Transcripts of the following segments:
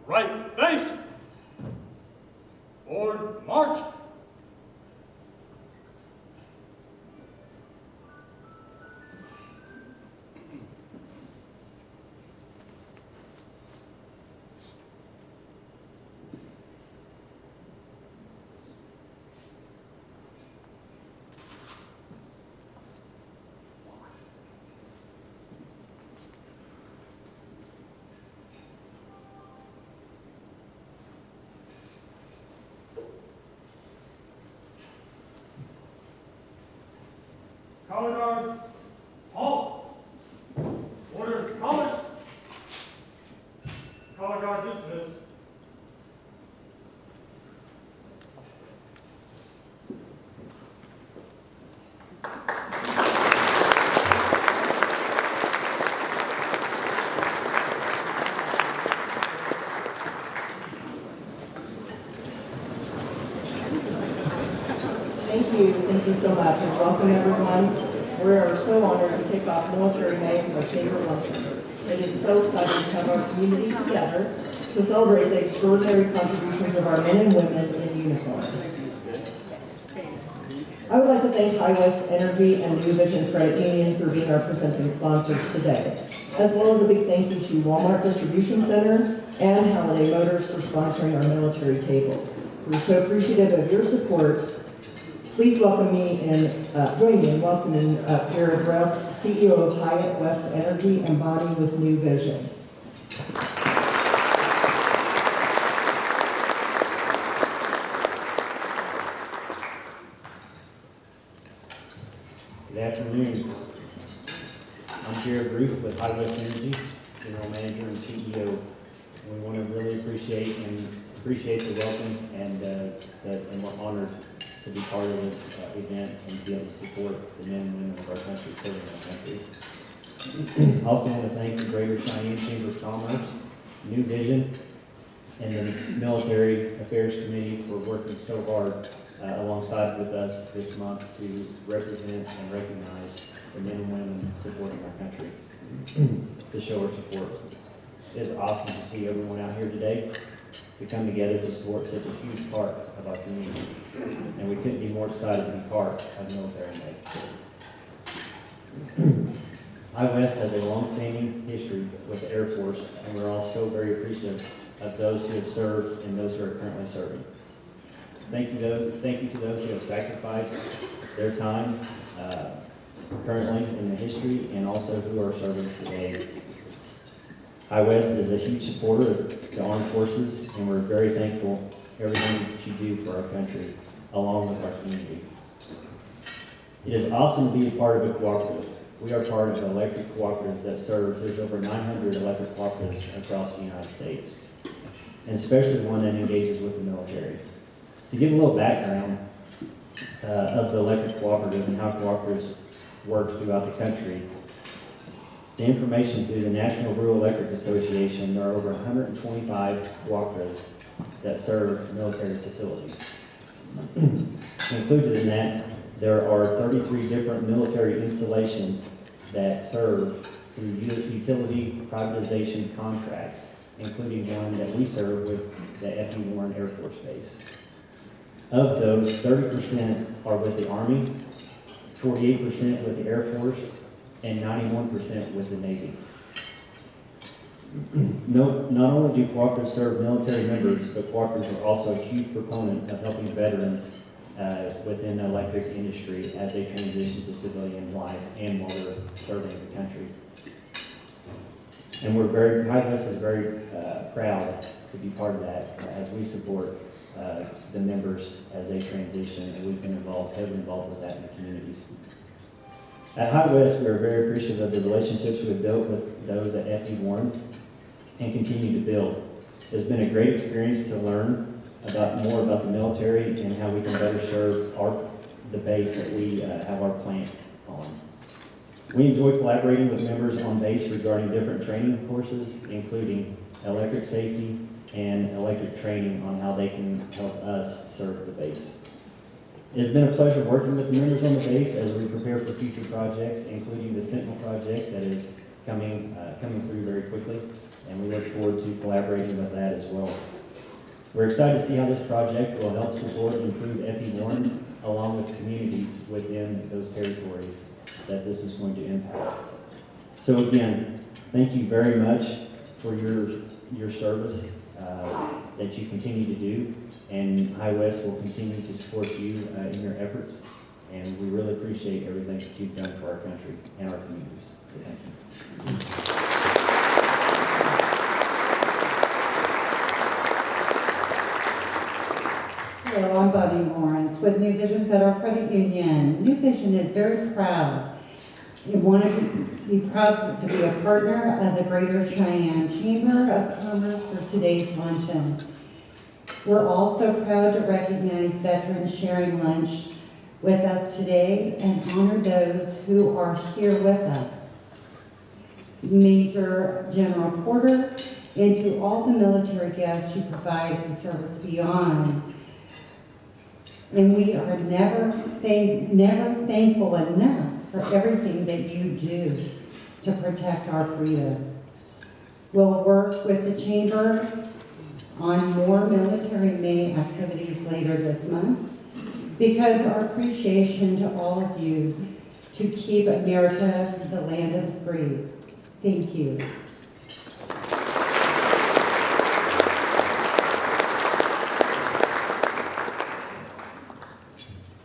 Right face. Forward march. Color guard, halt. Order, college. Color guard dismiss. Thank you so much, and welcome everyone. We are so honored to kick off Military Day with our favorite luncheon. It is so exciting to have our community together to celebrate the extraordinary contributions of our men and women in uniform. I would like to thank High West Energy and New Vision Credit Union for being our presenting sponsors today, as well as a big thank you to Walmart Distribution Center and Halliday Motors for sponsoring our military tables. We're so appreciative of your support. Please welcome me and join me in welcoming Jared Ruff, CEO of High West Energy and Bonnie with New Vision. Good afternoon. I'm Jared Ruth with High West Energy, General Manager and CEO. We want to really appreciate the welcome and we're honored to be part of this event and to be able to support the men and women of our country serving our country. I also want to thank the Greater Cheyenne Chamber of Commerce, New Vision, and the Military Affairs Committee for working so hard alongside with us this month to represent and recognize the men and women supporting our country, to show our support. It is awesome to see everyone out here today to come together to support such a huge part of our community. And we couldn't be more excited to be part of Military Day. High West has a long-standing history with the Air Force, and we're all so very appreciative of those who have served and those who are currently serving. Thank you to those who have sacrificed their time currently in the history and also who are serving today. High West is a huge supporter of the armed forces, and we're very thankful for everything that you do for our country, along with our community. It is awesome to be a part of a cooperative. We are part of an electric cooperative that serves, there's over 900 electric cooperatives across the United States, and especially one that engages with the military. To give a little background of the electric cooperative and how cooperatives work throughout the country, the information through the National Rural Electric Association, there are over 125 cooperatives that serve military facilities. Included in that, there are 33 different military installations that serve through utility privatization contracts, including one that we serve with the F.E. Warren Air Force Base. Of those, 30% are with the Army, 48% with the Air Force, and 91% with the Navy. Not only do cooperatives serve military members, but cooperatives are also a huge proponent of helping veterans within the electric industry as they transition to civilian life and while they're serving the country. And High West is very proud to be part of that as we support the members as they transition, and we've been heavily involved with that in the communities. At High West, we are very appreciative of the relationships we've built with those at F.E. Warren and continue to build. It's been a great experience to learn more about the military and how we can better serve the base that we have our plant on. We enjoy collaborating with members on base regarding different training courses, including electric safety and electric training on how they can help us serve the base. It has been a pleasure working with the members on the base as we prepare for future projects, including the Sentinel project that is coming through very quickly, and we look look forward to collaborating with that as well. We're excited to see how this project will help support and improve FE1 along with communities within those territories that this is going to impact. So again, thank you very much for your service that you continue to do, and High West will continue to support you in your efforts, and we really appreciate everything that you've done for our country and our communities. So thank you. Hello, I'm Bonnie Lawrence with New Vision Federal Credit Union. New Vision is very proud. We want to be proud to be a partner of the Greater Cheyenne Chamber of Commerce for today's luncheon. We're also proud to recognize veterans sharing lunch with us today and honor those who are here with us. Major General Porter, and to all the military guests you provide who service beyond. And we are never thankful enough for everything that you do to protect our freedom. We'll work with the Chamber on more Military May activities later this month because our appreciation to all of you to keep America the land of the free. Thank you.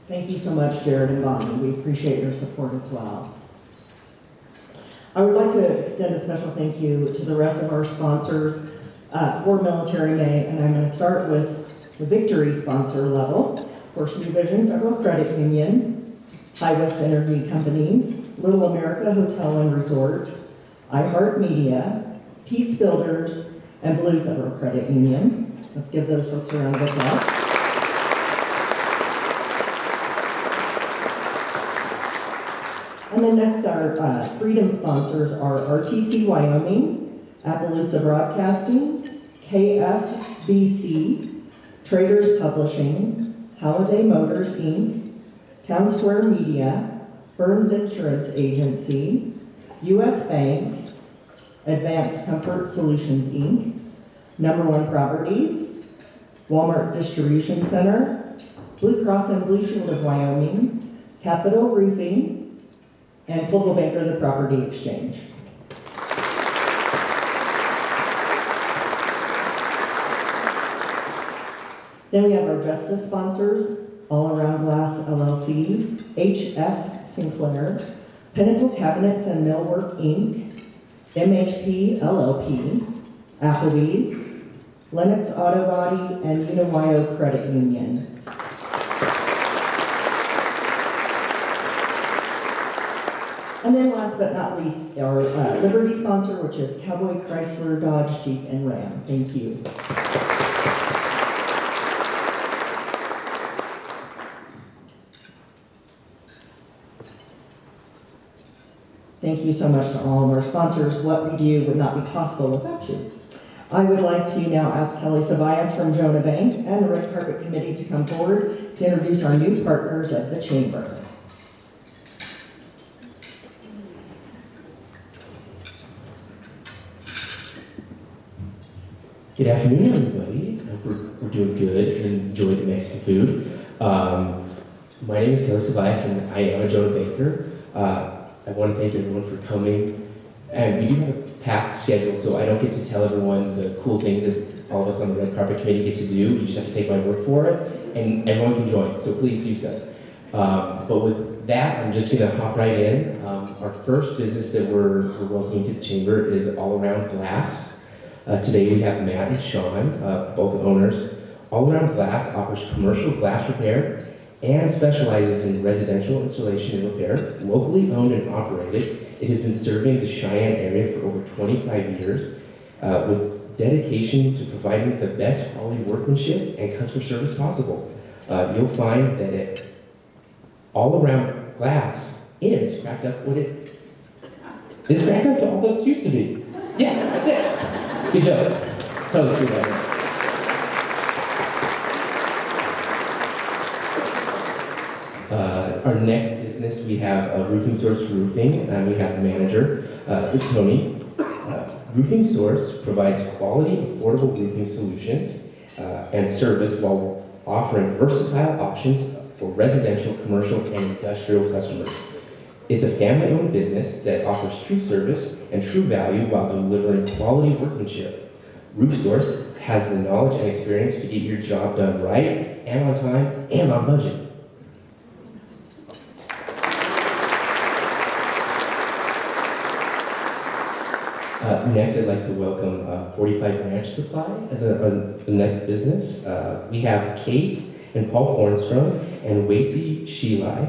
Thank you so much, Jared and Bonnie. We appreciate your support as well. I would like to extend a special thank you to the rest of our sponsors for Military May, and I'm going to start with the victory sponsor level. Of course, New Vision Federal Credit Union, High West Energy Companies, Little America Hotel and Resort, iHeartMedia, Pete's Builders, and Blue Federal Credit Union. Let's give those folks a round of applause. And then next, our freedom sponsors are RTC Wyoming, Appaloosa Broadcasting, KFBC, Traders Publishing, Holiday Motors, Inc., Town Square Media, Burns Insurance Agency, U.S. Bank, Advanced Comfort Solutions, Inc., Number One Properties, Walmart Distribution Center, Blue Cross and Blue Shield of Wyoming, Capital Roofing, and Coldwell Banker, the Property Exchange. Then we have our justice sponsors, All Around Glass LLC, HF Sinclair, Pinnacle Cabinets and Millwork Inc., MHP LLP, Applebee's, Lennox Auto Body, and Unawio Credit Union. And then last but not least, our Liberty sponsor, which is Cowboy Chrysler, Dodge, Jeep, and Ram. Thank you. Thank you so much to all of our sponsors. What we do would not be possible without you. I would like to now ask Kelly Sabias from Jonah Bank and the Red Carpet Committee to come forward to introduce our new partners of the Chamber. Good afternoon, everybody. I hope we're doing good and enjoy the Mexican food. My name is Kelly Sabias, and I am a Jonah Baker. I want to thank everyone for coming. And we do have a packed schedule, so I don't get to tell everyone the cool things that all of us on the Red Carpet Committee get to do. You just have to take my word for it, and everyone can join, so please do so. But with that, I'm just going to hop right in. Our first business that we're welcoming to the Chamber is All Around Glass. Today we have Matt and Sean, both owners. All Around Glass offers commercial glass repair and specializes in residential installation and repair, locally owned and operated. It has been serving the Cheyenne area for over 25 years with dedication to providing the best quality workmanship and customer service possible. You'll find that All Around Glass is cracked up what it is cracked up to all that it used to be. Yeah, that's it. Good job. Tell the story about Our next business, we have Roofing Source Roofing, and we have the manager. It's Tony. Roofing Source provides quality, affordable roofing solutions and service while offering versatile options for residential, commercial, and industrial customers. It's a family-owned business that offers true service and true value while delivering quality workmanship. Roof Source has the knowledge and experience to get your job done right and on time and on budget. Next, I'd like to welcome 45 Ranch Supply as the next business. We have Kate and Paul Hornstrom and Wacy Sheeli.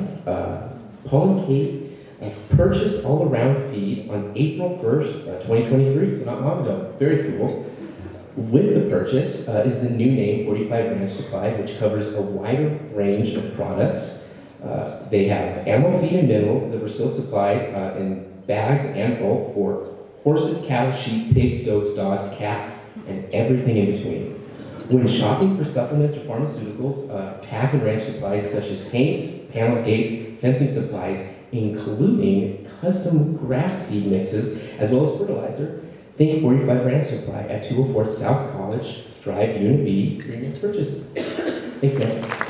Paul and Kate purchased all-around feed on April 1st, 2023, so not long ago. Very cool. With the purchase is the new name 45 Ranch Supply, which covers a wider range of products. They have animal feed and minerals that were still supplied in bags and bulk for horses, cattle, sheep, pigs, goats, dogs, cats, and everything in between. When shopping for supplements or pharmaceuticals, pack and ranch supplies such as paints, panels, gates, fencing supplies, including custom grass seed mixes, as well as fertilizer, think 45 Ranch Supply at 204 South College Drive, Unit B, for your next purchases. Thanks, guys.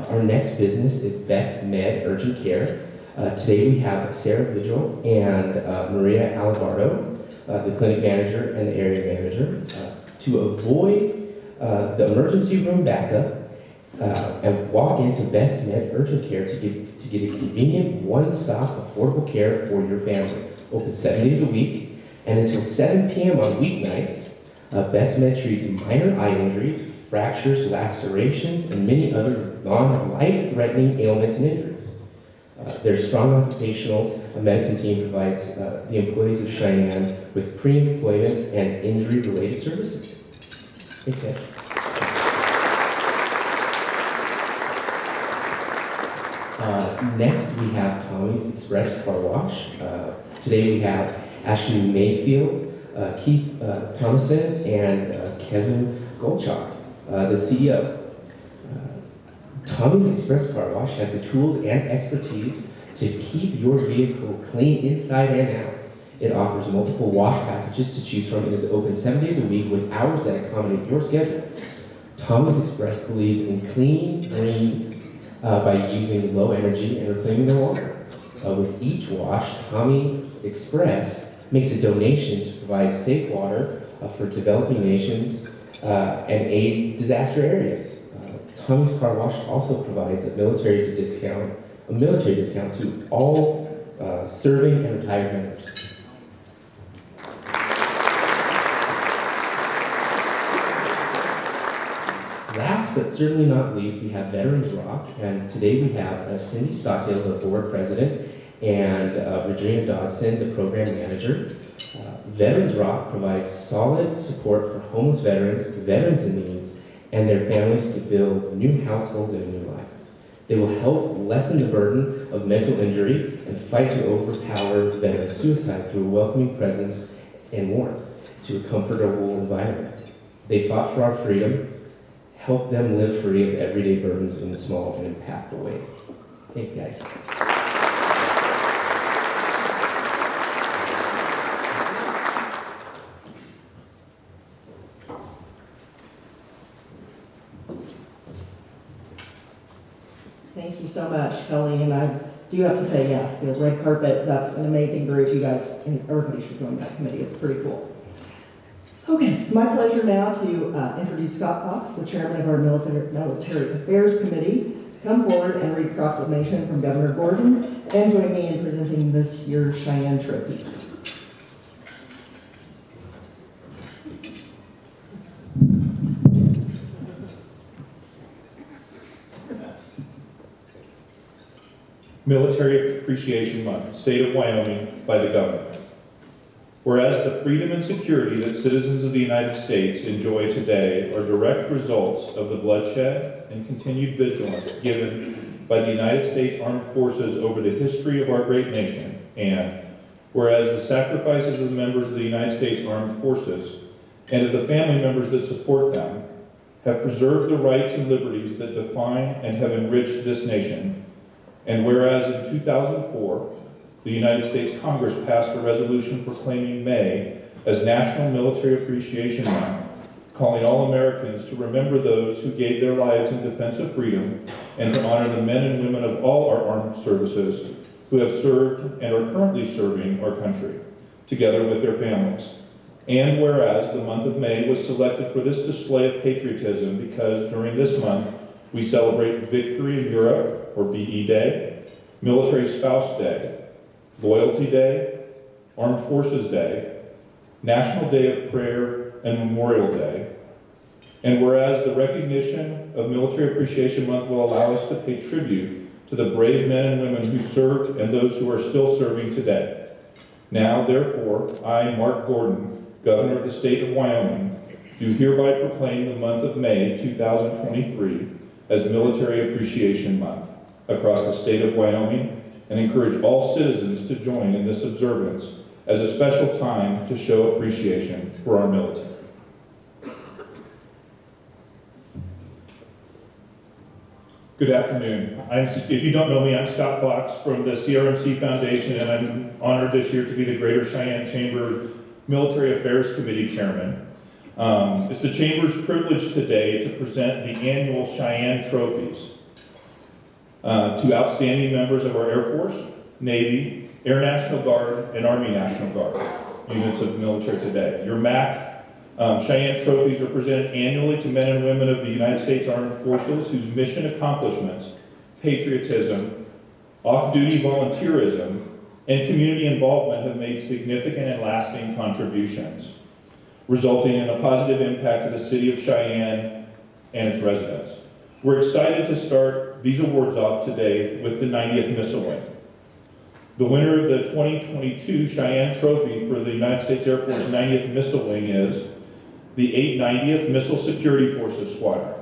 Our next business is Best Med Urgent Care. Today we have Sarah Vigil and Maria Alibardo, the clinic manager and the area manager. To avoid the emergency room backup and walk into Best Med Urgent Care to get a convenient, one-stop, affordable care for your family. Open 7 days a week and until 7 p.m. on weeknights. Best Med treats minor eye injuries, fractures, lacerations, and many other non-life-threatening ailments and injuries. Their strong occupational medicine team provides the employees of Cheyenne with pre-employment and injury-related services. Thanks, guys. Next, we have Tommy's Express Car Wash. Today we have Ashley Mayfield, Keith Thomason, and Kevin Goldchalk, the CEO. Tommy's Express Car Wash has the tools and expertise to keep your vehicle clean inside and out. It offers multiple wash packages to choose from and is open 7 days a week with hours that accommodate your schedule. Tommy's Express believes in clean, green by using low energy and reclaiming their water. With each wash, Tommy's Express makes a donation to provide safe water for developing nations and aid disaster areas. Tommy's Car Wash also provides a military discount to all serving and retired members. Last but certainly not least, we have Veterans Rock, and today we have Cindy Stockdale, the board president, and Virginia Dodson, the program manager. Veterans Rock provides solid support for homeless veterans in needs, and their families to build new households and a new life. They will help lessen the burden of mental injury and fight to overpower veteran suicide through a welcoming presence and warmth to a comfortable environment. They fought for our freedom, help them live free of everyday burdens in small and impactful ways. Thanks, guys. Thank you so much, Kelly, and I do have to say, yes, the red carpet, that's an amazing group. You guys, and everybody should join that committee. It's pretty cool. Okay, it's my pleasure now to introduce Scott Fox, the chairman of our Military Affairs Committee, to come forward and read proclamation from Governor Gordon and join me in presenting this year's Cheyenne trophies. Military Appreciation Month, State of Wyoming, by the Governor. Whereas the freedom and security that citizens of the United States enjoy today are direct results of the bloodshed and continued vigilance given by the United States Armed Forces over the history of our great nation, and whereas the sacrifices of the members of the United States Armed Forces and of the family members that support them have preserved the rights and liberties that define and have enriched this nation, And whereas in 2004, the United States Congress passed a resolution proclaiming May as National Military Appreciation Month, calling all Americans to remember those who gave their lives in defense of freedom and to honor the men and women of all our armed services who have served and are currently serving our country, together with their families. And whereas the month of May was selected for this display of patriotism because during this month we celebrate Victory in Europe, or VE Day, Military Spouse Day, Loyalty Day, Armed Forces Day, National Day of Prayer and Memorial Day. And whereas the recognition of Military Appreciation Month will allow us to pay tribute to the brave men and women who served and those who are still serving today. Now, therefore, I, Mark Gordon, Governor of the State of Wyoming, do hereby proclaim the month of May 2023 as Military Appreciation Month across the state of Wyoming and encourage all citizens to join in this observance as a special time to show appreciation for our military. Good afternoon. If you don't know me, I'm Scott Fox from the CRMC Foundation, and I'm honored this year to be the Greater Cheyenne Chamber Military Affairs Committee Chairman. It's the Chamber's privilege today to present the annual Cheyenne Trophies to outstanding members of our Air Force, Navy, Air National Guard, and Army National Guard units of military today. Your MAC Cheyenne Trophies are presented annually to men and women of the United States Armed Forces whose mission accomplishments, patriotism, off-duty volunteerism, and community involvement have made significant and lasting contributions, resulting in a positive impact to the city of Cheyenne and its residents. We're excited to start these awards off today with the 90th Missile Wing. The winner of the 2022 Cheyenne Trophy for the United States Air Force 90th Missile Wing is the 890th Missile Security Forces Squadron.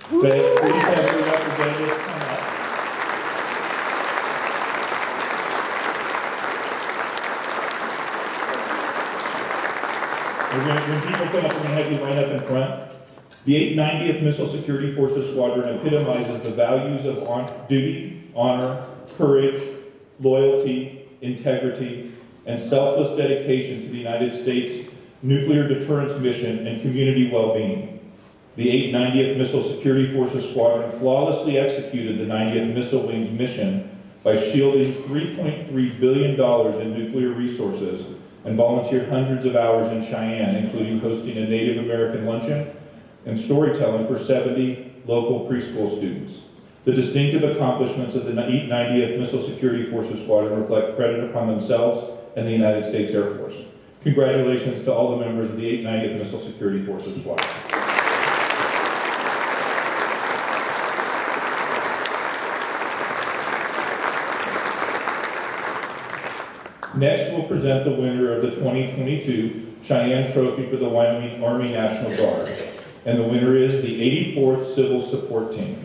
Please have your representatives come up. When people come up, we're going to have you line up in front. The 890th Missile Security Forces Squadron epitomizes the values of duty, honor, courage, loyalty, integrity, and selfless dedication to the United States nuclear deterrence mission and community well-being. The 890th Missile Security Forces Squadron flawlessly executed the 90th Missile Wing's mission by shielding $3.3 billion in nuclear resources and volunteered hundreds of hours in Cheyenne, including hosting a Native American luncheon and storytelling for 70 local preschool students. The distinctive accomplishments of the 890th Missile Security Forces Squadron reflect credit upon themselves and the United States Air Force. Congratulations to all the members of the 890th Missile Security Forces Squadron. Next, we'll present the winner of the 2022 Cheyenne Trophy for the Wyoming Army National Guard. And the winner is the 84th Civil Support Team.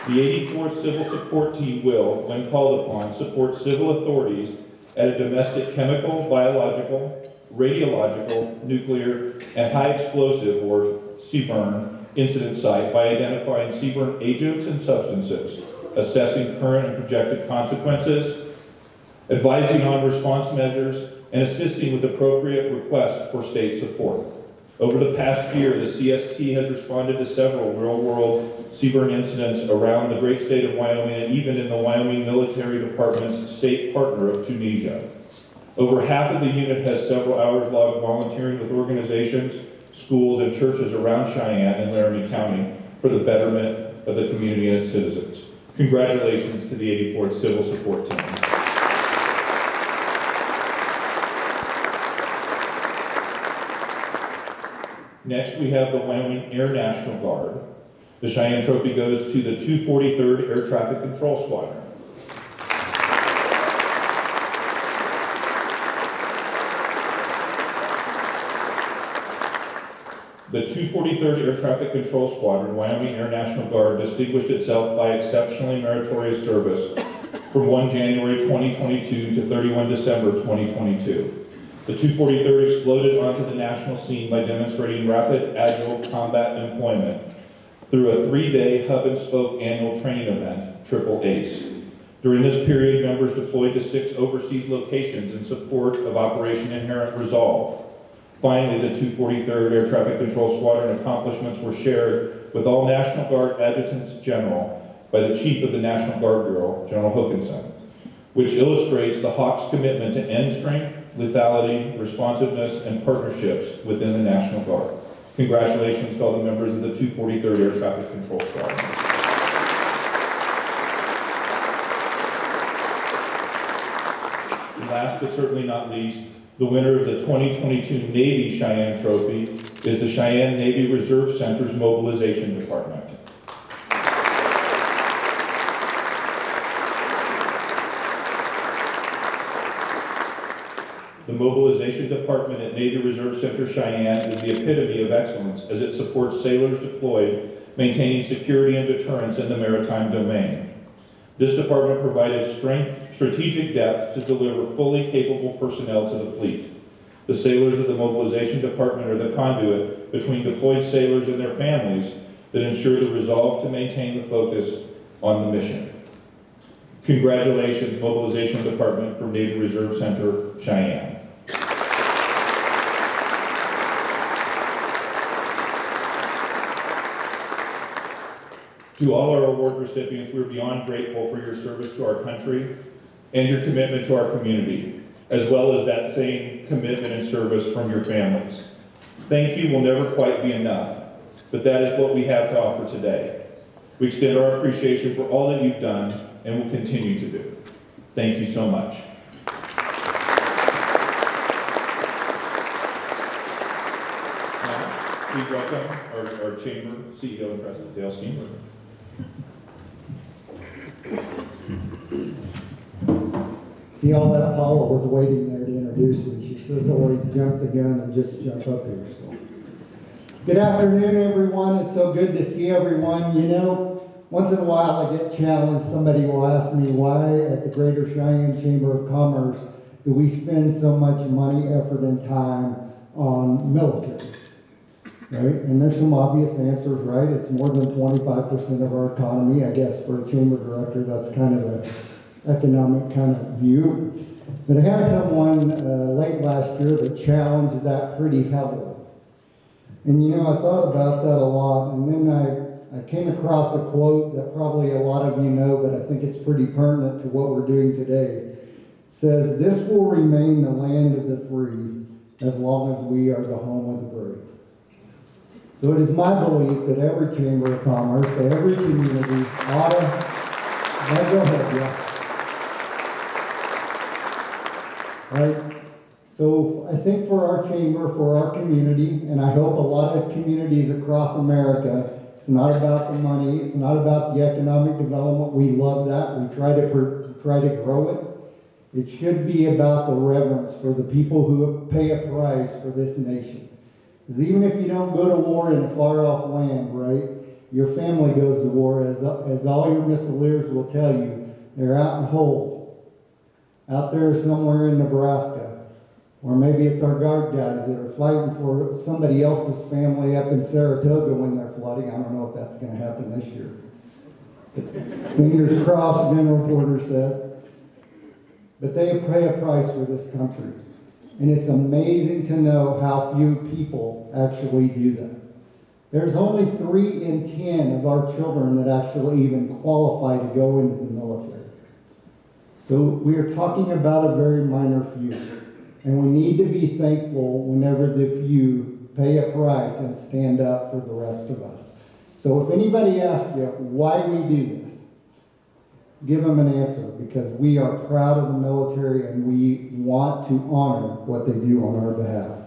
The 84th Civil Support Team will, when called upon, support civil authorities at a domestic chemical, biological, radiological, nuclear, and high explosive, or CBRN, incident site by identifying CBRN agents and substances, assessing current and projected consequences, advising on response measures, and assisting with appropriate requests for state support. Over the past year, the CST has responded to several real-world CBRN incidents around the great state of Wyoming and even in the Wyoming Military Department's state partner of Tunisia. Over half of the unit has several hours logged volunteering with organizations, schools, and churches around Cheyenne and Laramie County for the betterment of the community and its citizens. Congratulations to the 84th Civil Support Team. Next, we have the Wyoming Air National Guard. The Cheyenne Trophy goes to the 243rd Air Traffic Control Squadron. The 243rd Air Traffic Control Squadron, Wyoming Air National Guard, distinguished itself by exceptionally meritorious service from 1 January 2022 to 31 December 2022. The 243rd exploded onto the national scene by demonstrating rapid, agile combat employment through a 3-day hub-and-spoke annual training event, Triple ACE. During this period, members deployed to 6 overseas locations in support of Operation Inherent Resolve. Finally, the 243rd Air Traffic Control Squadron accomplishments were shared with all National Guard Adjutants General by the Chief of the National Guard Bureau, General Hookinson, which illustrates the Hawks' commitment to end strength, lethality, responsiveness, and partnerships within the National Guard. Congratulations to all the members of the 243rd Air Traffic Control Squadron. And last but certainly not least, the winner of the 2022 Navy Cheyenne Trophy is the Cheyenne Navy Reserve Center's Mobilization Department. The Mobilization Department at Navy Reserve Center Cheyenne is the epitome of excellence as it supports sailors deployed, maintaining security and deterrence in the maritime domain. This department provided strategic depth to deliver fully capable personnel to the fleet. The sailors of the Mobilization Department are the conduit between deployed sailors and their families that ensure the resolve to maintain the focus on the mission. Congratulations, Mobilization Department from Navy Reserve Center, Cheyenne. To all our award recipients, we're beyond grateful for your service to our country and your commitment to our community, as well as that same commitment and service from your families. Thank you will never quite be enough, but that is what we have to offer today. We extend our appreciation for all that you've done and will continue to do. Thank you so much. Now, please welcome our Chamber CEO and President, Dale Steenberg. See, all that Paula was waiting there to introduce me. She says always jump the gun and just jump up here. So, good afternoon, everyone. It's so good to see everyone. You know, once in a while I get challenged. Somebody will ask me why at the Greater Cheyenne Chamber of Commerce do we spend so much money, effort, and time on military, right? And there's some obvious answers, right? It's more than 25% of our economy. I guess for a chamber director, that's kind of an economic kind of view. But I had someone late last year that challenged that pretty heavily. And you know, I thought about that a lot, and then I came across a quote that probably a lot of you know, but I think it's pretty pertinent to what we're doing today. It says, "This will remain the land of the free as long as we are the home of the brave." So it is my belief that every Chamber of Commerce, every community ought to, go ahead, yeah. Right? So I think for our chamber, for our community, and I hope a lot of communities across America, it's not about the money, it's not about the economic development. We love that. We try to grow it. It should be about the reverence for the people who pay a price for this nation. Because even if you don't go to war in a far-off land, right, your family goes to war, as all your missileers will tell you. They're out in Hole, out there somewhere in Nebraska, or maybe it's our guard guys that are fighting for somebody else's family up in Saratoga when they're flooding. I don't know if that's going to happen this year. Fingers crossed, General Porter says. But they pay a price for this country. And it's amazing to know how few people actually do that. There's only 3 in 10 of our children that actually even qualify to go into the military. So we are talking about a very minor few. And we need to be thankful whenever the few pay a price and stand up for the rest of us. So if anybody asks you why we do this, give them an answer, because we are proud of the military and we want to honor what they do on our behalf.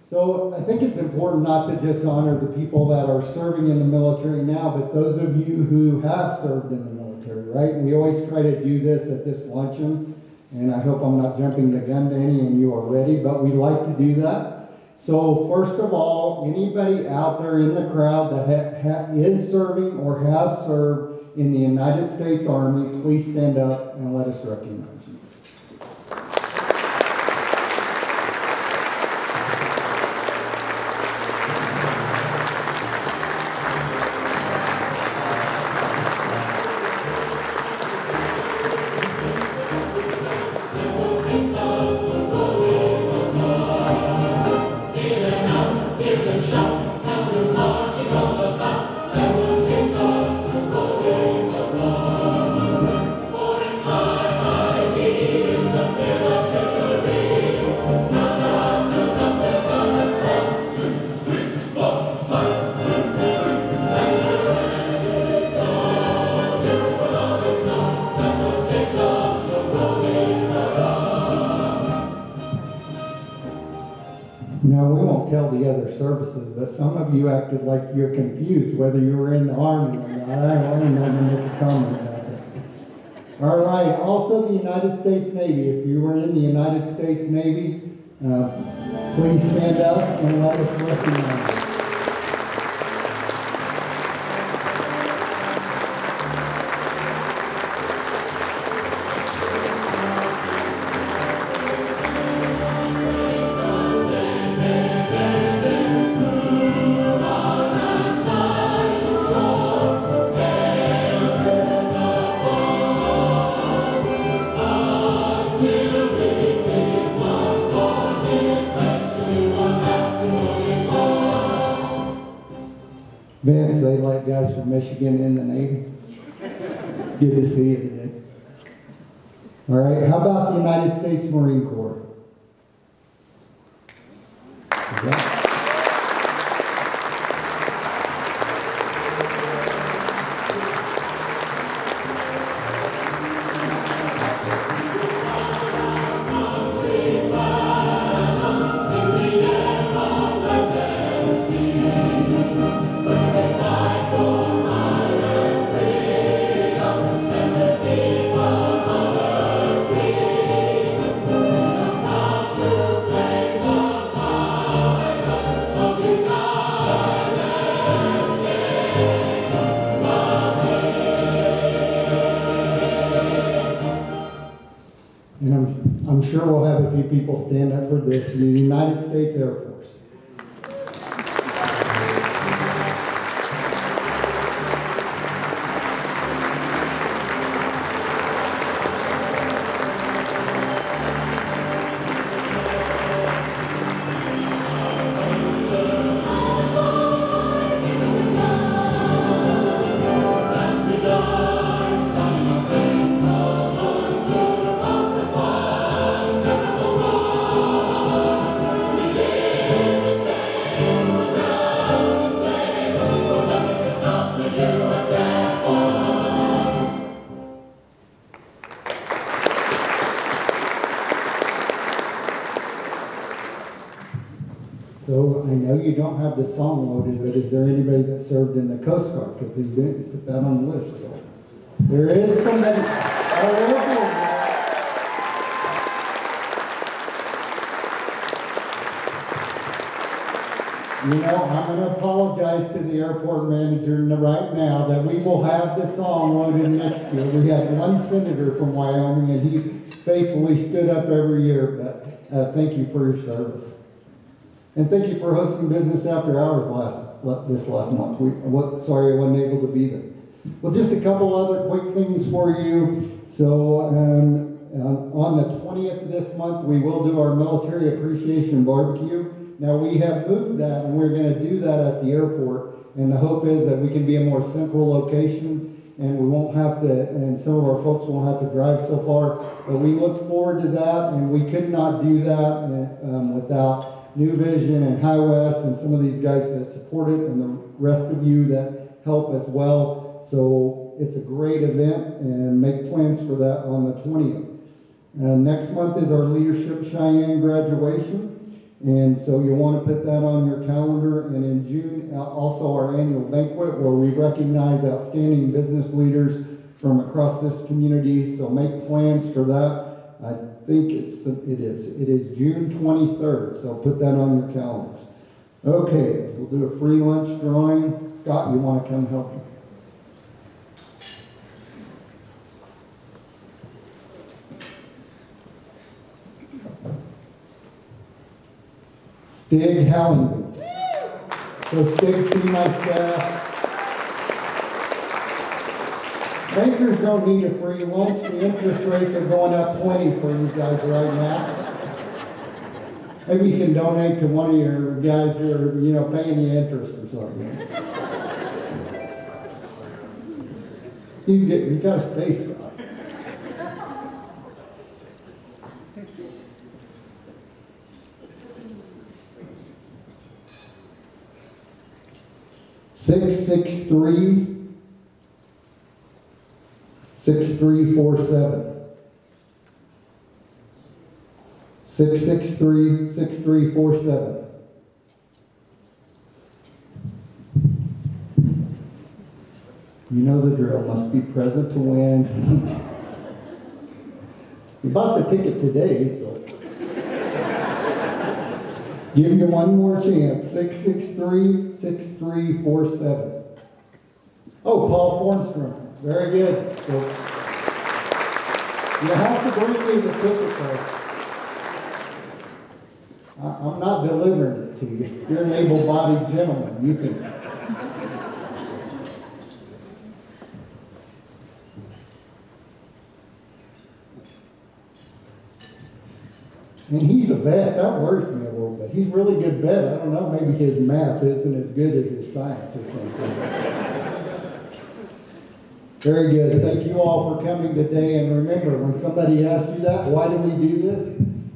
So I think it's important not to just honor the people that are serving in the military now, but those of you who have served in the military, right? And we always try to do this at this luncheon, and I hope I'm not jumping the gun to any and you are ready, but we like to do that. So first of all, anybody out there in the crowd that is serving or has served in the United States Army, please stand up and let us recognize you. Now, we won't tell the other services, but some of you acted like you're confused whether you were in the Army or not. I don't know to make a comment about that. All right, also the United States Navy. If you were in the United States Navy, please stand up and let us recognize you. Vance, they like guys from Michigan in the Navy. Good to see you today. All right, how about the United States Marine Corps? Okay. And I'm sure we'll have a few people stand up for this. The United States Air Force. So I know you don't have the song loaded, but is there anybody that served in the Coast Guard? Because they didn't put that on the list. So there is somebody. You know, I'm going to apologize to the airport manager right now that we will have the song loaded next year. We had one senator from Wyoming, and he faithfully stood up every year. But thank you for your service. And thank you for hosting Business After Hours this last month. Sorry I wasn't able to be there. Well, just a couple other quick things for you. So on the 20th of this month, we will do our Military Appreciation Barbecue. Now, we have moved that, and we're going to do that at the airport. And the hope is that we can be a more central location, and we won't have to, and some of our folks won't have to drive so far. But we look forward to that, and we could not do that without New Vision and High West and some of these guys that support it and the rest of you that help as well. So it's a great event, and make plans for that on the 20th. Next month is our Leadership Cheyenne graduation. And so you'll want to put that on your calendar. And in June, also our annual banquet where we recognize outstanding business leaders from across this community. So make plans for that. I think it is June 23rd. So put that on your calendars. Okay, we'll do a free lunch drawing. Scott, you want to come help me? Stig Hallenby. So Stig, see my staff. Bankers don't need a free lunch. The interest rates are going up plenty for you guys right now. Maybe you can donate to one of your guys who are, paying you interest or something. You got to stay, Scott. Six 6347. 663-6347. You know the drill, must be present to win. You bought the ticket today, so. Give you one more chance, 663-6347. Oh, Paul Fornstrom, very good. So, you have to bring me the ticket though. I'm not delivering it to you. You're an able-bodied gentleman. You can. And he's a vet. That worries me a little bit. He's a really good vet. I don't know. Maybe his math isn't as good as his science or something. Very good. Thank you all for coming today. And remember, when somebody asks you that, why do we do this?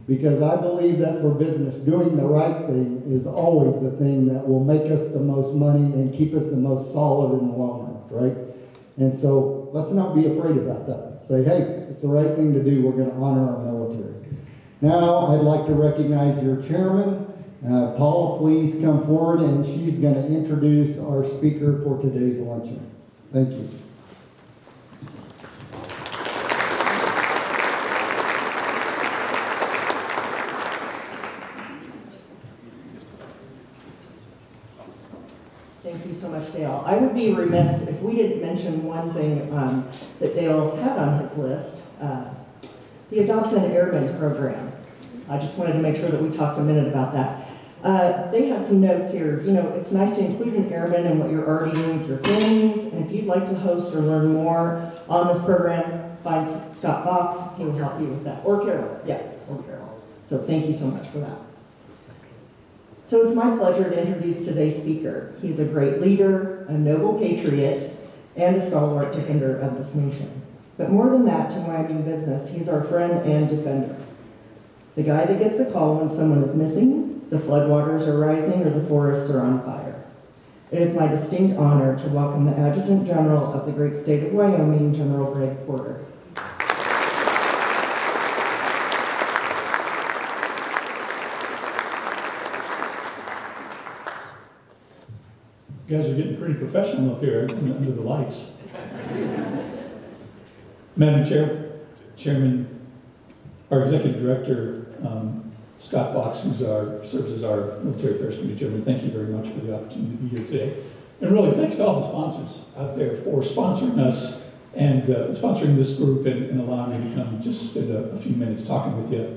Because I believe that for business, doing the right thing is always the thing that will make us the most money and keep us the most solid in the long run, right? And so let's not be afraid about that. Say, hey, it's the right thing to do. We're going to honor our military. Now, I'd like to recognize your chairman. Paula, please come forward, and she's going to introduce our speaker for today's luncheon. Thank you. Thank you so much, Dale. I would be remiss if we didn't mention one thing that Dale had on his list, the Adopt an Airman program. I just wanted to make sure that we talked a minute about that. They had some notes here. It's nice to include an airman in what you're already doing with your families, and if you'd like to host or learn more on this program, find Scott Fox. He will help you with that. Or Carol. Yes, or Carol. So thank you so much for that. So it's my pleasure to introduce today's speaker. He's a great leader, a noble patriot, and a stalwart defender of this nation. But more than that, to Wyoming business, he's our friend and defender. The guy that gets the call when someone is missing, the floodwaters are rising, or the forests are on fire. It is my distinct honor to welcome the Adjutant General of the great state of Wyoming, General Greg Porter. You guys are getting pretty professional up here under the lights. Madam Chair, Chairman, our Executive Director, Scott Fox, who serves as our Military Affairs Committee Chairman, thank you very much for the opportunity to be here today. And really, thanks to all the sponsors out there for sponsoring us and sponsoring this group and allowing me to come and just spend a few minutes talking with you.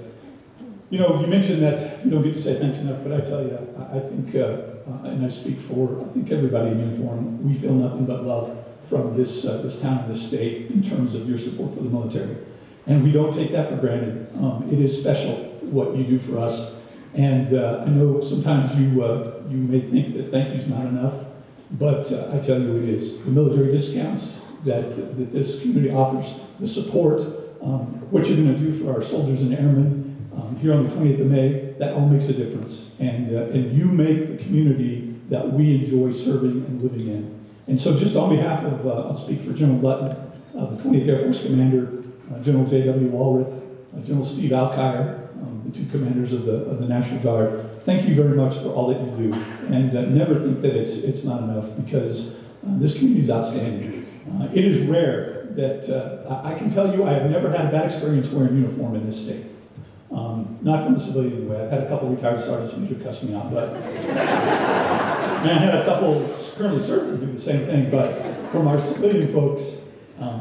You mentioned that you don't get to say thanks enough, but I tell you, I think, and I speak for, I think everybody in uniform, we feel nothing but love from this town and this state in terms of your support for the military. And we don't take that for granted. It is special what you do for us. And I know sometimes you may think that thank you's not enough, but I tell you it is. The military discounts that this community offers, the support, what you're going to do for our soldiers and airmen here on the 20th of May, that all makes a difference. And you make the community that we enjoy serving and living in. And so just on behalf of, I'll speak for General Button, the 20th Air Force Commander, General J.W. Walrath, General Steve Alkire, the two commanders of the National Guard, thank you very much for all that you do. And never think that it's not enough, because this community is outstanding. It is rare that, I can tell you I have never had a bad experience wearing uniform in this state. Not from a civilian way. I've had a couple retired sergeants major cuss me out, but and I had a couple currently serving do the same thing. But from our civilian folks,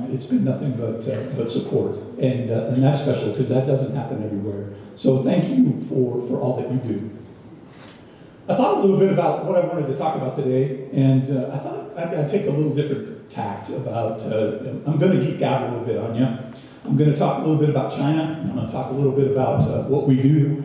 it's been nothing but support, and that's special because that doesn't happen everywhere. So thank you for all that you do. I thought a little bit about what I wanted to talk about today, and I thought I'd take a little different tact about, I'm going to geek out a little bit on you. I'm going to talk a little bit about China. I'm going to talk a little bit about what we do,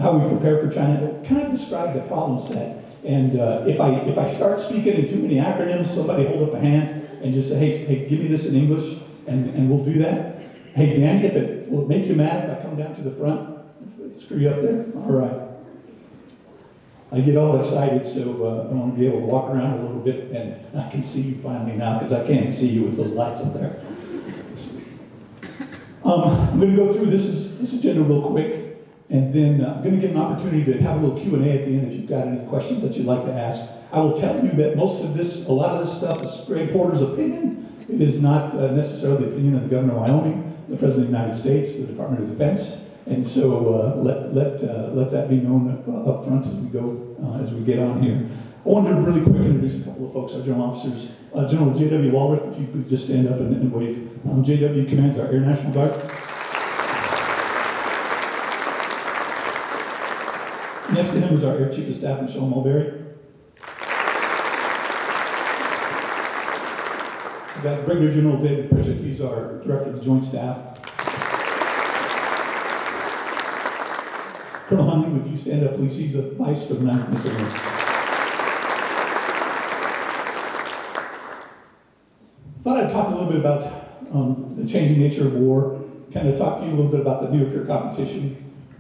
how we prepare for China, kind of describe the problem set. And if I start speaking in too many acronyms, somebody hold up a hand and just say, hey, give me this in English, and we'll do that. Hey, Danny, will it make you mad if I come down to the front? Screw you up there? All right. I get all excited, so I want to be able to walk around a little bit, and I can see you finally now, because I can't see you with those lights up there. I'm going to go through this agenda real quick, and then I'm going to give an opportunity to have a little Q&A at the end if you've got any questions that you'd like to ask. I will tell you that a lot of this stuff is Greg Porter's opinion. It is not necessarily the opinion of the governor of Wyoming, the President of the United States, the Department of Defense. And so let that be known up front as we go, as we get on here. I wanted to really quick introduce a couple of folks, our general officers. General J.W. Walrath, if you could just stand up and wave. J.W. commands our Air National Guard. Next to him is our Air Chief of Staff, Michelle Mulberry. We've got Brigadier General David Pritchett. He's our Director of the Joint Staff. Colonel Huntley, would you stand up, please? He's the Vice for the 9th Missile Wing. Thought I'd talk a little bit about the changing nature of war, kind of talk to you a little bit about the nuclear competition.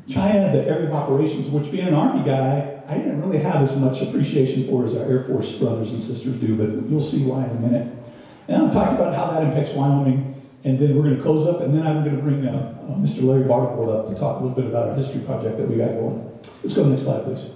China, the area of operations, which being an Army guy, I didn't really have as much appreciation for as our Air Force brothers and sisters do, but you'll see why in a minute. And I'll talk about how that impacts Wyoming, and then we're going to close up, and then I'm going to bring Mr. Larry Bartleboard up to talk a little bit about our history project that we got going. Let's go to the next slide, please.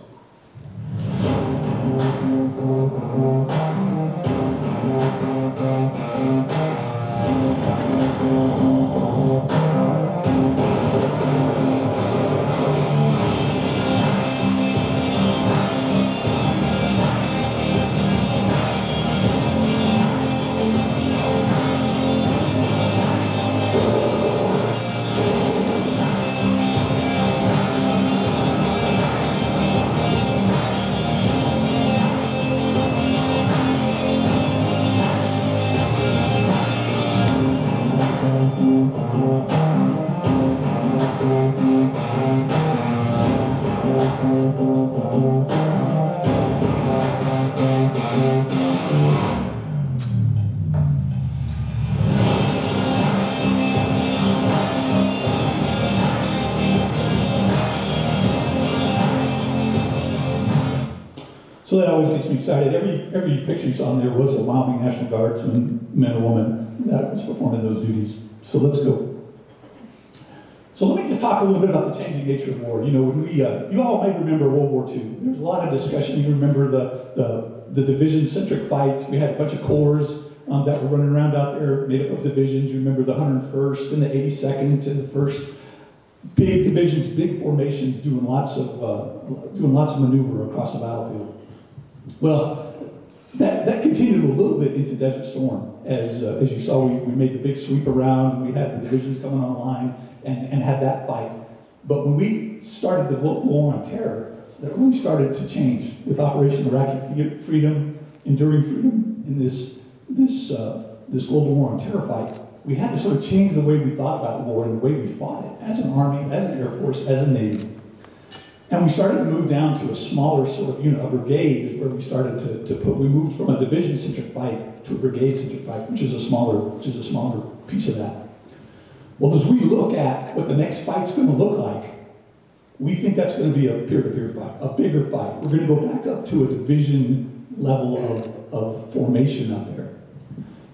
So that always gets me excited. Every picture you saw in there was a Wyoming National Guardsman, man or woman, that was performing those duties. So let's go. So let me just talk a little bit about the changing nature of war. You know, when you all may remember World War II. There was a lot of discussion. You remember the division-centric fights. We had a bunch of corps that were running around out there, made up of divisions. You remember the 101st and the 82nd and the 1st. Big divisions, big formations, doing lots of maneuver across the battlefield. Well, that continued a little bit into Desert Storm. As you saw, we made the big sweep around, and we had the divisions coming online and had that fight. But when we started the global war on terror, that really started to change with Operation Iraqi Freedom, Enduring Freedom, in this global war on terror fight. We had to sort of change the way we thought about war and the way we fought it as an Army, as an Air Force, as a Navy. And we started to move down to a smaller sort of unit. A brigade is where we started we moved from a division-centric fight to a brigade-centric fight, which is a smaller piece of that. Well, as we look at what the next fight's going to look like, we think that's going to be a peer-to-peer fight, a bigger fight. We're going to go back up to a division level of formation up there.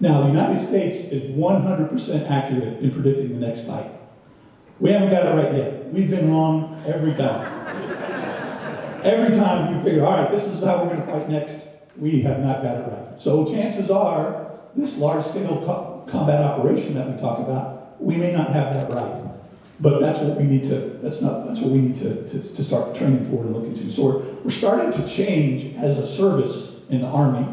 Now, the United States is 100% accurate in predicting the next fight. We haven't got it right yet. We've been wrong every time. Every time we figure, all right, this is how we're going to fight next, we have not got it right. So chances are, this large-scale combat operation that we talk about, we may not have that right. But that's what we need to start training for and looking to. So we're starting to change as a service in the Army,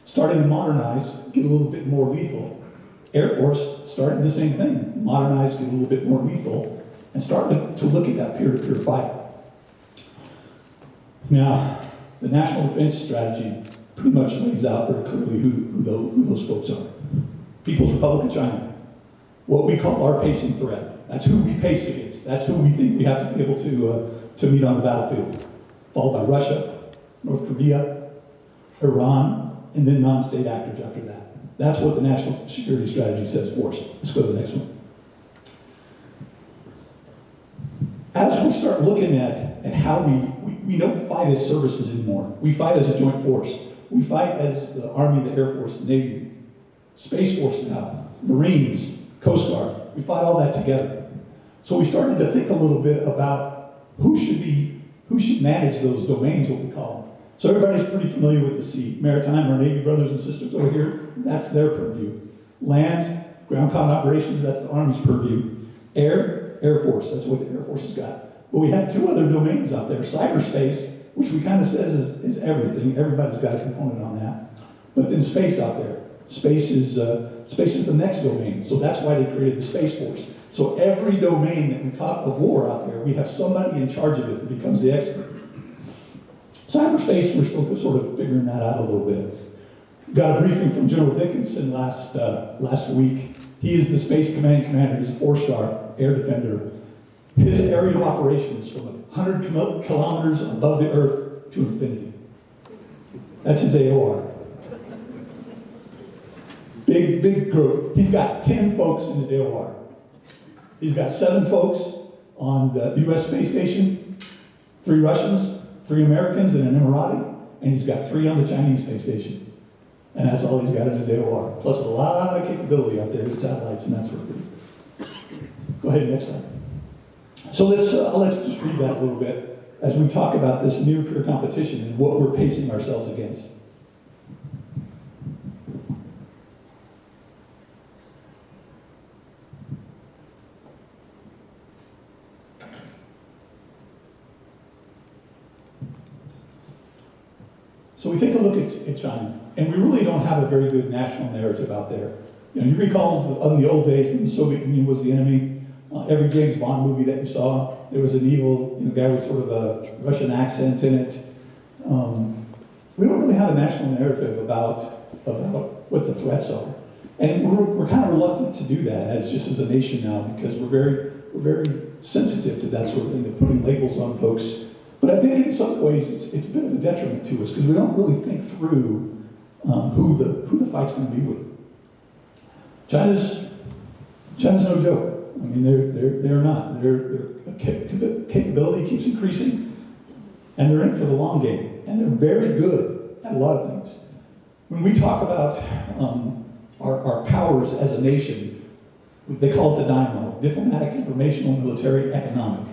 starting to modernize, get a little bit more lethal. Air Force started the same thing, modernize, get a little bit more lethal, and start to look at that peer-to-peer fight. Now, the National Defense Strategy pretty much lays out very clearly who those folks are. People's Republic of China, what we call our pacing threat. That's who we pace against. That's who we think we have to be able to meet on the battlefield. Followed by Russia, North Korea, Iran, and then non-state actors after that. That's what the National Security Strategy says for us. Let's go to the next one. As we start looking at how we don't fight as services anymore. We fight as a joint force. We fight as the Army, the Air Force, the Navy, Space Force now, Marines, Coast Guard. We fight all that together. So we started to think a little bit about who should manage those domains, what we call them. So everybody's pretty familiar with the sea. Maritime, our Navy brothers and sisters over here, that's their purview. Land, ground combat operations, that's the Army's purview. Air Force, that's what the Air Force has got. But we have two other domains out there. Cyberspace, which we kind of says is everything. Everybody's got a component on that. But then space out there. Space is the next domain. So that's why they created the Space Force. So every domain that we caught of war out there, we have somebody in charge of it that becomes the expert. Cyberspace, we're still sort of figuring that out a little bit. Got a briefing from General Dickinson last week. He is the Space Command Commander. He's a 4-star air defender. His area of operations from 100 kilometers above the Earth to infinity. That's his AOR. Big group. He's got 10 folks in his AOR. He's got 7 folks on the U.S. space station, 3 Russians, 3 Americans, and an Emirati, and he's got 3 on the Chinese space station. And that's all he's got in his AOR, plus a lot of capability out there with satellites and that sort of thing. Go ahead, next slide. So I'll let you just read that a little bit as we talk about this near-peer competition and what we're pacing ourselves against. So we take a look at China, and we really don't have a very good national narrative out there. You recall in the old days when the Soviet Union was the enemy, every James Bond movie that you saw, there was an evil guy with sort of a Russian accent in it. We don't really have a national narrative about what the threats are. And we're kind of reluctant to do that as a nation now, because we're very sensitive to that sort of thing, to putting labels on folks. But I think in some ways it's a bit of a detriment to us, because we don't really think through who the fight's going to be with. China's no joke. I mean, they're not. Their capability keeps increasing, and they're in it for the long game. And they're very good at a lot of things. When we talk about our powers as a nation, they call it the DIME model: diplomatic, informational, military, economic.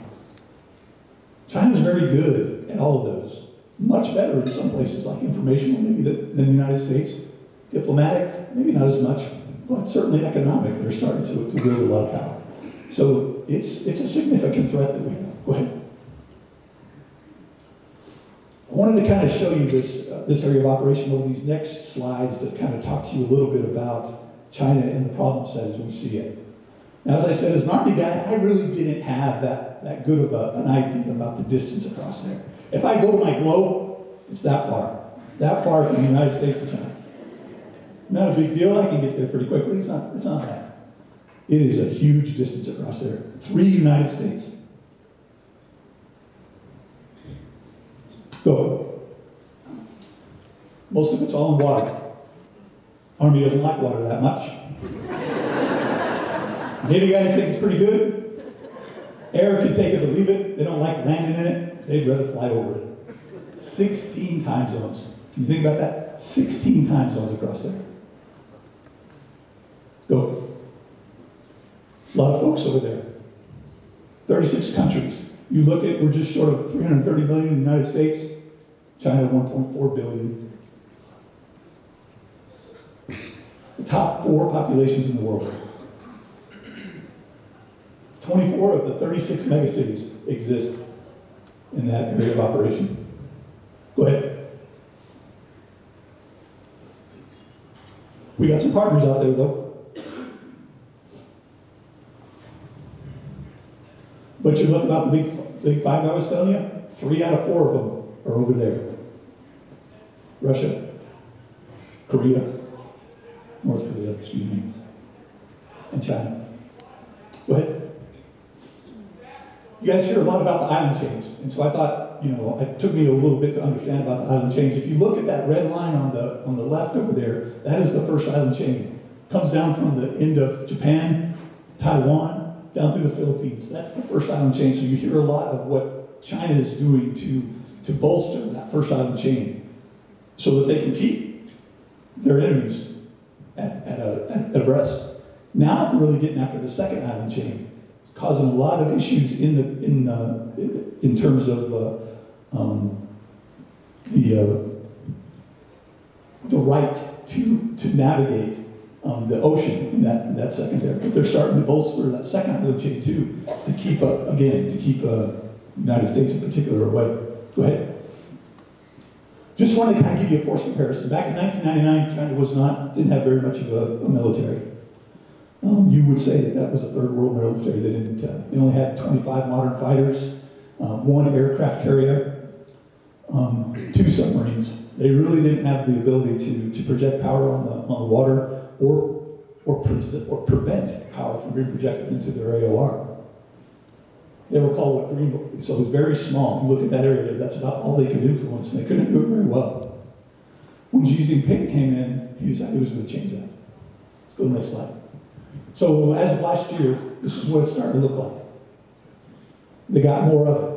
China's very good at all of those. Much better in some places, like informational maybe than the United States. Diplomatic, maybe not as much, but certainly economic. They're starting to build a lot of power. So it's a significant threat that we have. Go ahead. I wanted to kind of show you this area of operation over these next slides to kind of talk to you a little bit about China and the problem set as we see it. Now, as I said, as an Army guy, I really didn't have that good of an idea about the distance across there. If I go to my globe, it's that far from the United States to China. Not a big deal. I can get there pretty quickly. It's not that. It is a huge distance across there. 3 United States. Go. Most of it's all in water. Army doesn't like water that much. Navy guys think it's pretty good. Air can take it or leave it. They don't like landing in it. They'd rather fly over it. 16 time zones. Can you think about that? 16 time zones across there. Go. A lot of folks over there. 36 countries. You look at, we're just short of 330 million in the United States. China, 1.4 billion. The top 4 populations in the world. 24 of the 36 megacities exist in that area of operation. Go ahead. We got some partners out there, though. But you look about the big 5 I was telling you, 3 out of 4 of them are over there. Russia, Korea, North Korea, excuse me, and China. Go ahead. You guys hear a lot about the island chains, and so I thought, it took me a little bit to understand about the island chains. If you look at that red line on the left over there, that is the first island chain. It comes down from the end of Japan, Taiwan, down through the Philippines. That's the first island chain, so you hear a lot of what China is doing to bolster that first island chain so that they can keep their enemies at abreast. Now they're really getting after the second island chain, causing a lot of issues in terms of the right to navigate the ocean in that second there. But they're starting to bolster that second island chain too to keep the United States in particular away. Go ahead. Just wanted to kind of give you a force comparison. Back in 1999, China didn't have very much of a military. You would say that was a third world military. They only had 25 modern fighters, 1 aircraft carrier, 2 submarines. They really didn't have the ability to project power on the water or prevent power from being projected into their AOR. They were called what green, so it was very small. You look at that area, that's about all they could influence, and they couldn't do it very well. When Xi Jinping came in, he decided he was going to change that. Let's go to the next slide. So as of last year, this is what it's starting to look like. They got more of it.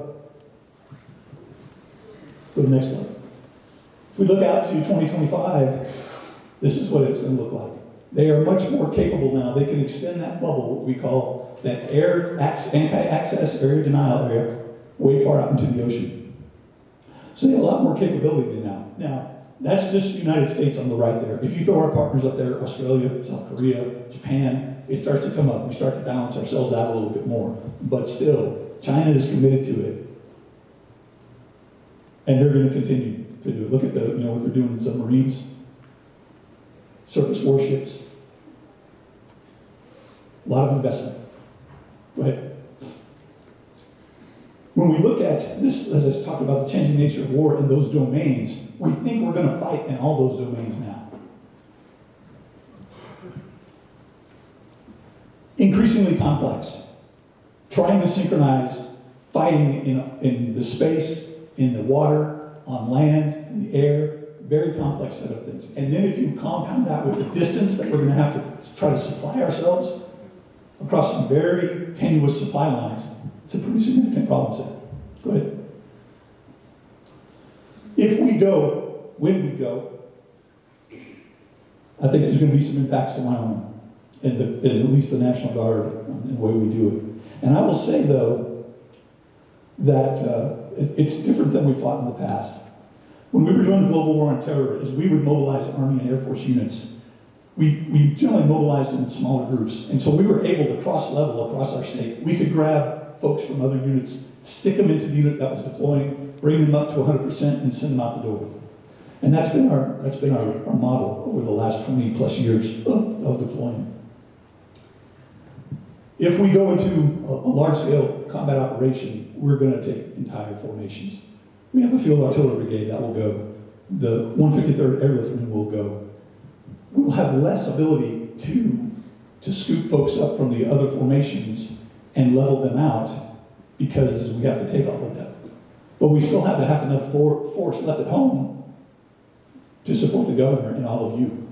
Go to the next slide. If we look out to 2025, this is what it's going to look like. They are much more capable now. They can extend that bubble, what we call that anti-access area denial area, way far out into the ocean. So they have a lot more capability now. Now, that's just the United States on the right there. If you throw our partners up there, Australia, South Korea, Japan, it starts to come up. We start to balance ourselves out a little bit more. But still, China is committed to it. And they're going to continue to do it. Look at what they're doing in submarines, surface warships. A lot of investment. Go ahead. When we look at this, as I talked about the changing nature of war in those domains, we think we're going to fight in all those domains now. Increasingly complex. Trying to synchronize fighting in the space, in the water, on land, in the air, very complex set of things. And then if you compound that with the distance that we're going to have to try to supply ourselves across some very tenuous supply lines, it's a pretty significant problem set. Go ahead. If we go, when we go, I think there's going to be some impacts to Wyoming and at least the National Guard and the way we do it. And I will say, though, that it's different than we fought in the past. When we were doing the global war on terror, is we would mobilize Army and Air Force units. We generally mobilized them in smaller groups. And so we were able to cross-level across our state. We could grab folks from other units, stick them into the unit that was deploying, bring them up to 100%, and send them out the door. And that's been our model over the last 20 plus years of deployment. If we go into a large-scale combat operation, we're going to take entire formations. We have a field artillery brigade that will go. The 153rd Airlift Wing will go. We'll have less ability to scoop folks up from the other formations and level them out because we have to take all of them. But we still have to have enough force left at home to support the governor and all of you.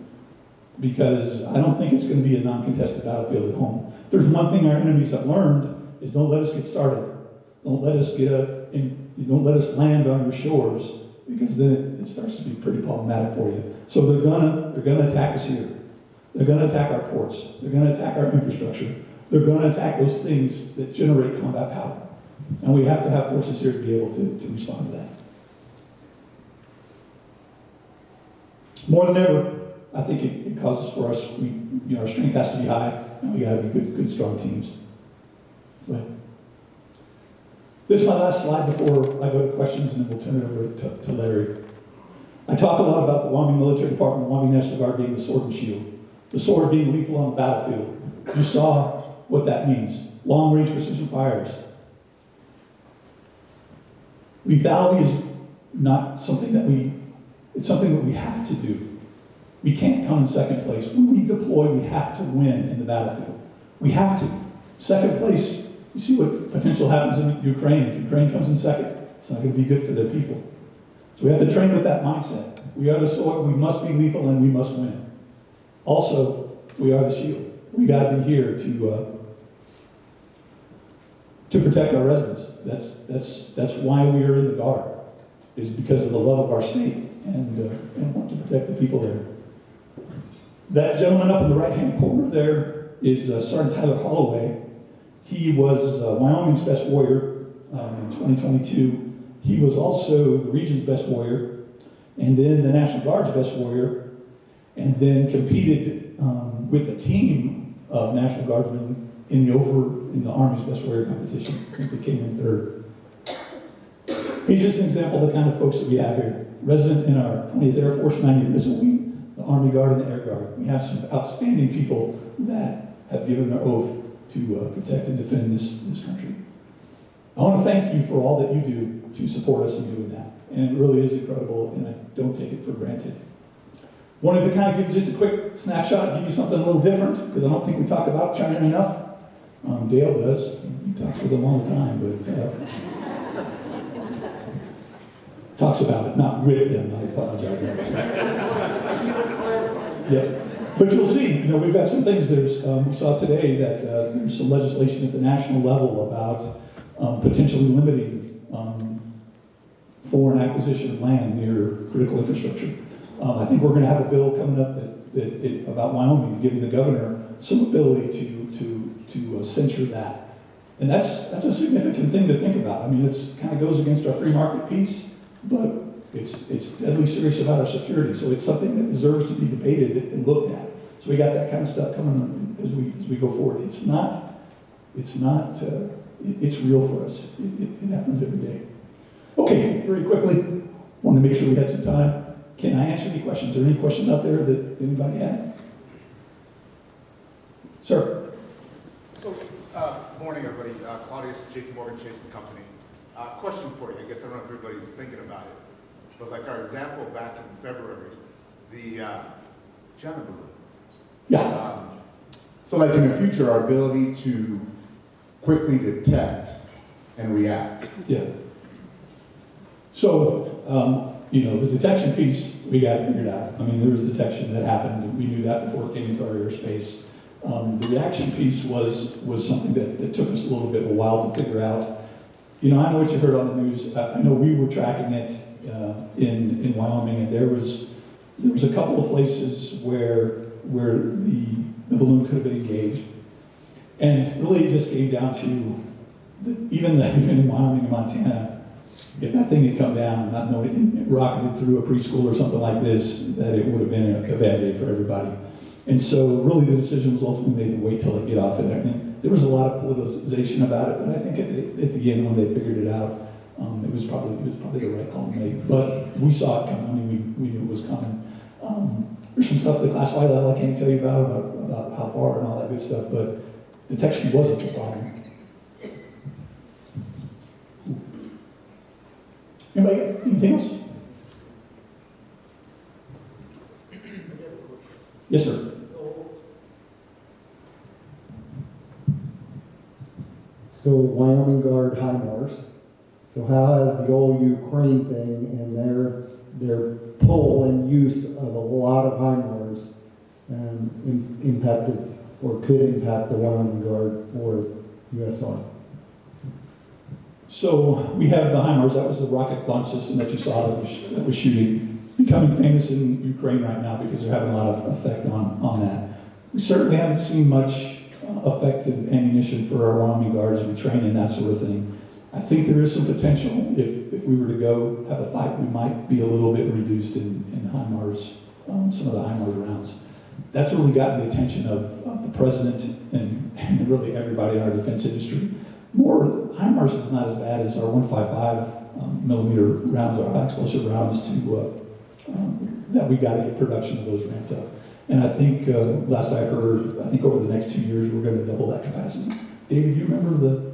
Because I don't think it's going to be a non-contested battlefield at home. If there's one thing our enemies have learned is don't let us get started. Don't let us land on your shores, because then it starts to be pretty problematic for you. So they're gonna attack us here. They're gonna attack our ports. They're gonna attack our infrastructure. They're gonna attack those things that generate combat power. And we have to have forces here to be able to respond to that. More than ever, I think it causes for us, our strength has to be high, and we gotta be good, strong teams. Go ahead. This is my last slide before I go to questions, and then we'll turn it over to Larry. I talk a lot about the Wyoming Military Department, the Wyoming National Guard being the sword and shield. The sword being lethal on the battlefield. You saw what that means. Long-range precision fires. Lethality not something that it's something that we have to do. We can't come in second place. When we deploy, we have to win in the battlefield. We have to. Second place, you see what potential happens in Ukraine. If Ukraine comes in second, it's not going to be good for their people. So we have to train with that mindset. We are the sword, we must be lethal, and we must win. Also, we are the shield. We got to be here to protect our residents. That's why we are in the Guard, is because of the love of our state and want to protect the people there. That gentleman up in the right-hand corner there is Sergeant Tyler Holloway. He was Wyoming's best warrior in 2022. He was also the region's best warrior, and then the National Guard's best warrior, and then competed with a team of National Guardsmen in the Army's best warrior competition. I think they came in third. He's just an example of the kind of folks that we have here. Resident in our 20th Air Force, 90th Missile Wing, the Army Guard, and the Air Guard. We have some outstanding people that have given their oath to protect and defend this country. I want to thank you for all that you do to support us in doing that. And it really is incredible, and I don't take it for granted. Wanted to kind of give just a quick snapshot, give you something a little different, because I don't think we talk about China enough. Dale does. He talks with them all the time, but talks about it, not with them. I apologize. Yeah. But you'll see, we've got some things. We saw today that there's some legislation at the national level about potentially limiting foreign acquisition of land near critical infrastructure. I think we're going to have a bill coming up about Wyoming, giving the governor some ability to censure that. And that's a significant thing to think about. I mean, it kind of goes against our free market piece, but it's deadly serious about our security. So it's something that deserves to be debated and looked at. So we got that kind of stuff coming as we go forward. It's real for us. It happens every day. Okay, very quickly, wanted to make sure we had some time. Can I answer any questions? Are there any questions out there that anybody had? Sir. So, morning everybody. Claudius, JP Morgan Chase and Company. Question for you. I guess I don't know if everybody's thinking about it, but like our example back in February, the China balloon. Yeah. So like in the future, our ability to quickly detect and react. Yeah. So, the detection piece, we got it figured out. I mean, there was detection that happened, and we knew that before it came into our airspace. The reaction piece was something that took us a little bit of a while to figure out. I know what you heard on the news. I know we were tracking it in Wyoming, and there was a couple of places where the balloon could have been engaged. And really it just came down to, even in Wyoming and Montana, if that thing had come down, not knowing it rocketed through a preschool or something like this, that it would have been a bad day for everybody. And so really the decision was ultimately made to wait till it get off of there. And there was a lot of politicization about it, but I think at the end when they figured it out, it was probably the right call to make. But we saw it coming. I mean, we knew it was coming. There's some stuff at the classified level I can't tell you about how far and all that good stuff, but detection wasn't the problem. Anybody got anything else? Yes, sir. So Wyoming Guard HIMARS. So how has the old Ukraine thing and their pull and use of a lot of HIMARS impacted or could impact the Wyoming Guard or USR? So we have the HIMARS. That was the rocket launch system that you saw that was shooting, becoming famous in Ukraine right now because they're having a lot of effect on that. We certainly haven't seen much effective ammunition for our Wyoming Guards as we train and that sort of thing. I think there is some potential. If we were to go have a fight, we might be a little bit reduced in HIMARS, some of the HIMARS rounds. That's really gotten the attention of the president and really everybody in our defense industry. More, HIMARS is not as bad as our 155 millimeter rounds, our high explosive rounds that we got to get production of those ramped up. And I think, last I heard, I think over the next 2 years, we're going to double that capacity. David, do you remember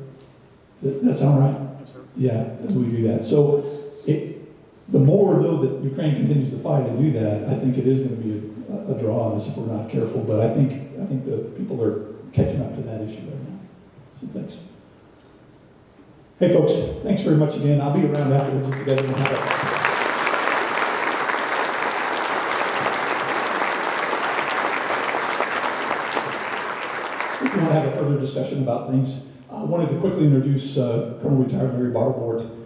that sound right? Yes, sir. Yeah, as we do that. So The more, though, that Ukraine continues to fight and do that, I think it is going to be a draw on us if we're not careful. But I think the people are catching up to that issue right now. So thanks. Hey, folks, thanks very much again. I'll be around afterwards if you guys want to have a... If you want to have a further discussion about things, I wanted to quickly introduce Colonel Retired Larry Barbort.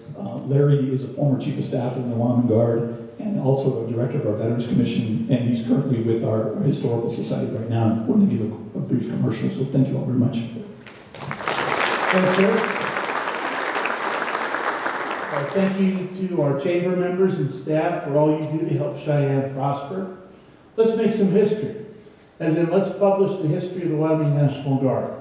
Larry is a former Chief of Staff in the Wyoming Guard and also a Director of our Veterans Commission, and he's currently with our Historical Society right now. I wanted to give a brief commercial, so thank you all very much. Thanks, sir. Thank you to our chamber members and staff for all you do to help Cheyenne prosper. Let's make some history, as in let's publish the history of the Wyoming National Guard.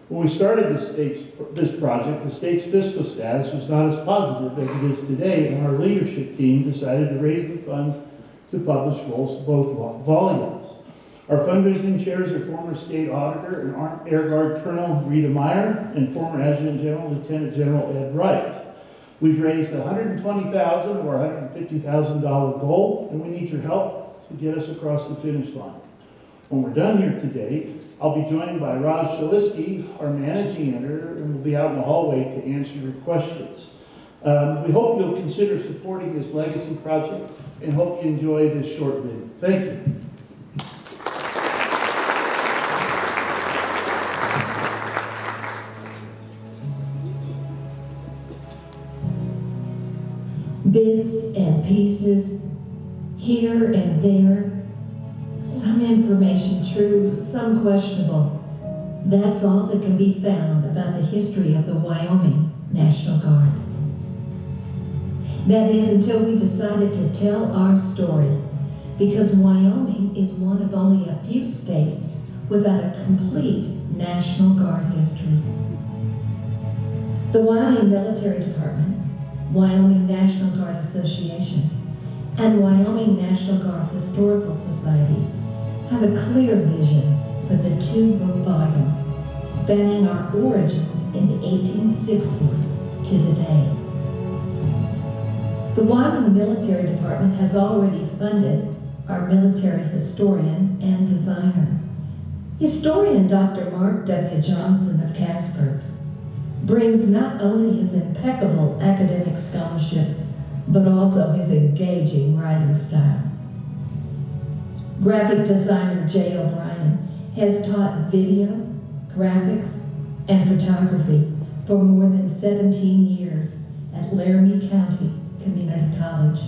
When we started this project, the state's fiscal status was not as positive as it is today, and our leadership team decided to raise the funds to publish both volumes. Our fundraising chairs are former state auditor and Armed Air Guard Colonel Rita Meyer and former Adjutant General Lieutenant General Ed Wright. We've raised $120,000 of our $150,000 goal, and we need your help to get us across the finish line. When we're done here today, I'll be joined by Raj Shalisky, our managing editor, and we'll be out in the hallway to answer your questions. We hope you'll consider supporting this legacy project and hope you enjoy this short video. Thank you. Bits and pieces, here and there, some information true, some questionable. That's all that can be found about the history of the Wyoming National Guard. That is until we decided to tell our story, because Wyoming is one of only a few states without a complete National Guard history. The Wyoming Military Department, Wyoming National Guard Association, and Wyoming National Guard Historical Society have a clear vision for the 2 book volumes spanning our origins in the 1860s to today. The Wyoming Military Department has already funded our military historian and designer. Historian Dr. Mark W. Johnson of Casper brings not only his impeccable academic scholarship, but also his engaging writing style. Graphic designer Jay O'Brien has taught video, graphics, and photography for more than 17 years at Laramie County Community College.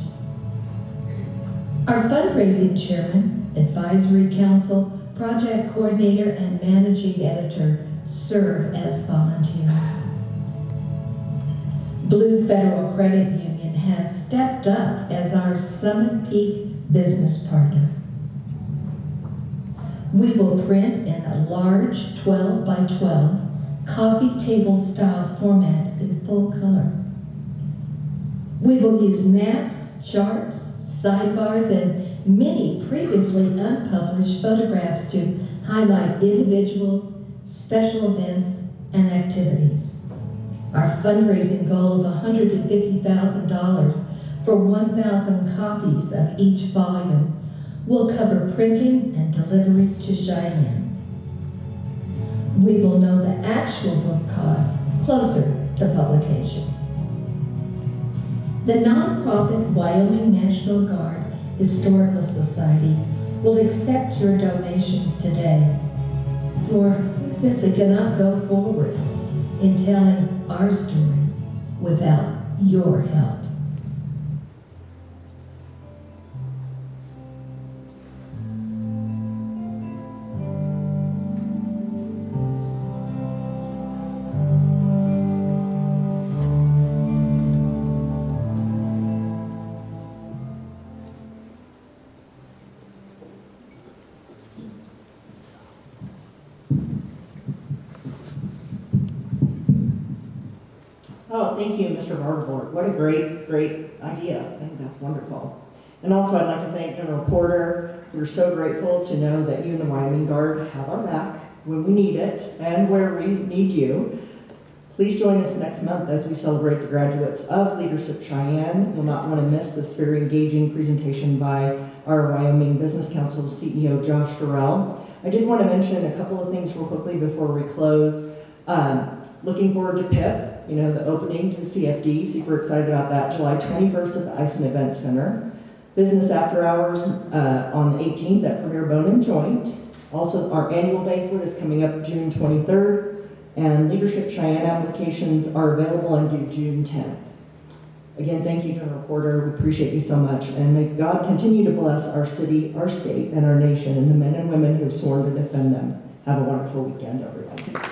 Our fundraising chairman, advisory council, project coordinator, and managing editor serve as volunteers. Blue Federal Credit Union has stepped up as our Summit Peak business partner. We will print in a large 12 by 12 coffee table style format in full color. We will use maps, charts, sidebars, and many previously unpublished photographs to highlight individuals, special events, and activities. Our fundraising goal of $150,000 for 1,000 copies of each volume will cover printing and delivery to Cheyenne. We will know the actual book costs closer to publication. The nonprofit Wyoming National Guard Historical Society will accept your donations today, for we simply cannot go forward in telling our story without your help. Oh, thank you, Mr. Barbort. What a great, great idea. I think that's wonderful. And also, I'd like to thank General Porter. We're so grateful to know that you and the Wyoming Guard have our back when we need it and where we need you. Please join us next month as we celebrate the graduates of Leadership Cheyenne. You'll not want to miss this very engaging presentation by our Wyoming Business Council's CEO, Josh Durrell. I did want to mention a couple of things real quickly before we close. Looking forward to PIP, the opening to CFD, super excited about that, July 21st at the Eisen Event Center. Business after hours on the 18th at Premier Bone and Joint. Also, our annual banquet is coming up June 23rd. And Leadership Cheyenne applications are available and due June 10th. Again, thank you, General Porter. We appreciate you so much. And may God continue to bless our city, our state, and our nation, and the men and women who have sworn to defend them. Have a wonderful weekend, everyone.